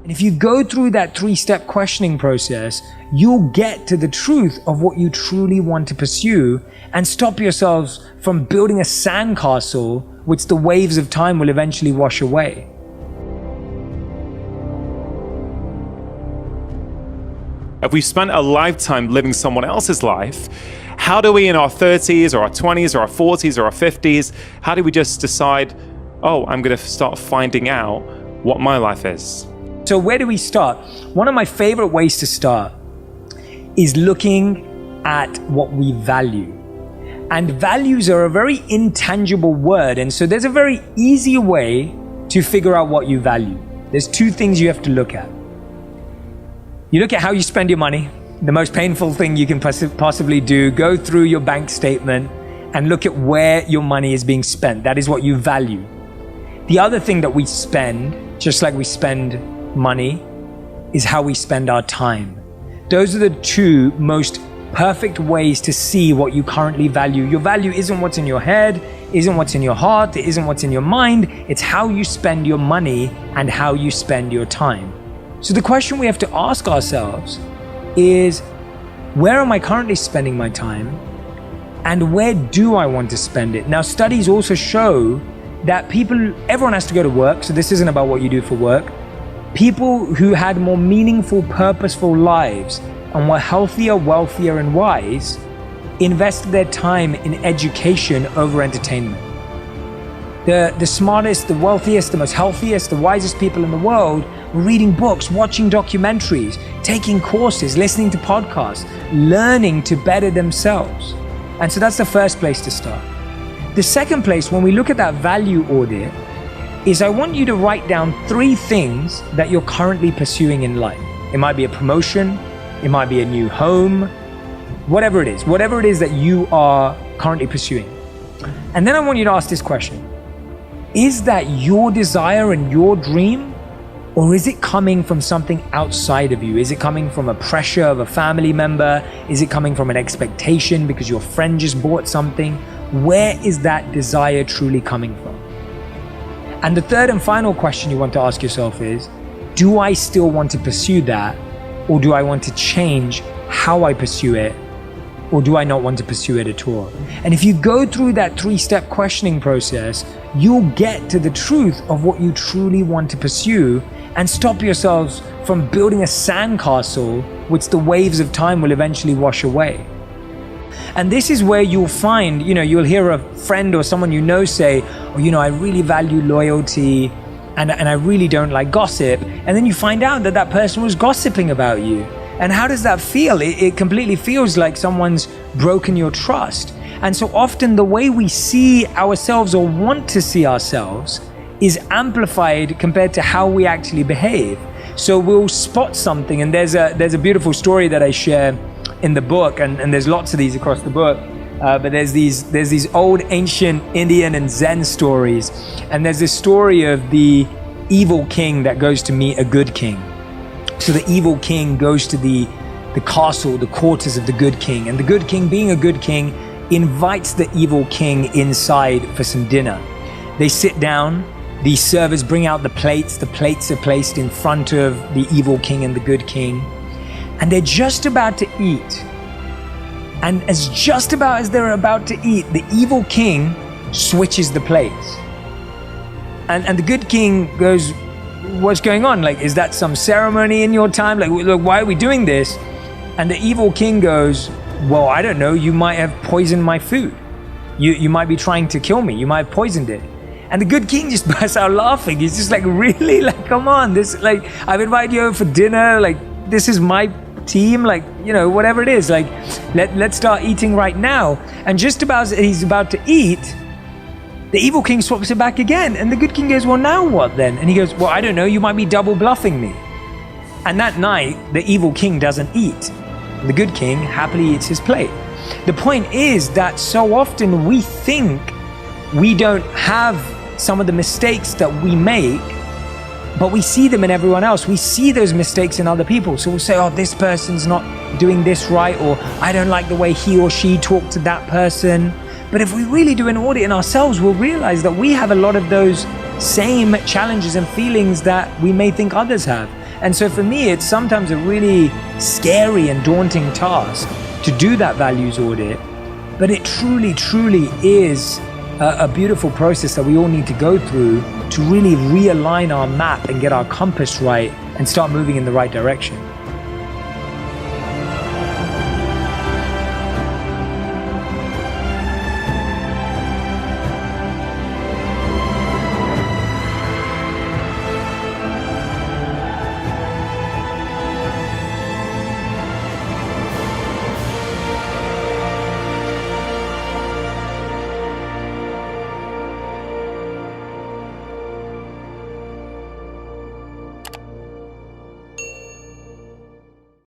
And if you go through that 3-step questioning process, you'll get to the truth of what you truly want to pursue and stop yourselves from building a sandcastle which the waves of time will eventually wash away. If we've spent a lifetime living someone else's life, how do we in our 30s or our 20s or our 40s or our 50s, how do we just decide, oh, I'm going to start finding out what my life is? So where do we start? One of my favorite ways to start is looking at what we value. And values are a very intangible word. And so there's a very easy way to figure out what you value. There's 2 things you have to look at. You look at how you spend your money, the most painful thing you can possibly do. Go through your bank statement and look at where your money is being spent. That is what you value. The other thing that we spend, just like we spend money, is how we spend our time. Those are the 2 most perfect ways to see what you currently value. Your value isn't what's in your head, isn't what's in your heart, it isn't what's in your mind. It's how you spend your money and how you spend your time. So the question we have to ask ourselves is, where am I currently spending my time? And where do I want to spend it? Now, studies also show that everyone has to go to work, so this isn't about what you do for work. People who had more meaningful, purposeful lives and were healthier, wealthier, and wise invested their time in education over entertainment. The smartest, the wealthiest, the most healthiest, the wisest people in the world were reading books, watching documentaries, taking courses, listening to podcasts, learning to better themselves. And so that's the first place to start. The second place, when we look at that value audit, is I want you to write down 3 things that you're currently pursuing in life. It might be a promotion, it might be a new home, whatever it is that you are currently pursuing. And then I want you to ask this question. Is that your desire and your dream? Or is it coming from something outside of you? Is it coming from a pressure of a family member? Is it coming from an expectation because your friend just bought something? Where is that desire truly coming from? And the third and final question you want to ask yourself is, do I still want to pursue that? Or do I want to change how I pursue it? Or do I not want to pursue it at all? And if you go through that 3-step questioning process, you'll get to the truth of what you truly want to pursue and stop yourselves from building a sandcastle which the waves of time will eventually wash away. And this is where you'll find, you'll hear a friend or someone you know say, oh, I really value loyalty and I really don't like gossip. And then you find out that that person was gossiping about you. And how does that feel? It completely feels like someone's broken your trust. And so often the way we see ourselves or want to see ourselves is amplified compared to how we actually behave. So we'll spot something, and there's a beautiful story that I share in the book, and there's lots of these across the book. But there's these old ancient Indian and Zen stories, and there's this story of the evil king that goes to meet a good king. So the evil king goes to the castle, the quarters of the good king, and the good king, being a good king, invites the evil king inside for some dinner. They sit down, the servers bring out the plates are placed in front of the evil king and the good king, and they're just about to eat. And just about as they're about to eat, the evil king switches the plates. And the good king goes, what's going on? Like, is that some ceremony in your time? Like, look, why are we doing this? And the evil king goes, well, I don't know, you might have poisoned my food. You might be trying to kill me. You might have poisoned it. And the good king just bursts out laughing. He's just like, really? Like, come on, this, like, I've invited you over for dinner. Like, this is my team, like, whatever it is, like, let's start eating right now. And just about as he's about to eat, the evil king swaps it back again. And the good king goes, well, now what then? And he goes, well, I don't know, you might be double bluffing me. And that night, the evil king doesn't eat. The good king happily eats his plate. The point is that so often we think we don't have some of the mistakes that we make, but we see them in everyone else. We see those mistakes in other people. So we'll say, oh, this person's not doing this right, or I don't like the way he or she talked to that person. But if we really do an audit in ourselves, we'll realize that we have a lot of those same challenges and feelings that we may think others have. And so for me, it's sometimes a really scary and daunting task to do that values audit, but it truly, truly is a beautiful process that we all need to go through to really realign our map and get our compass right and start moving in the right direction.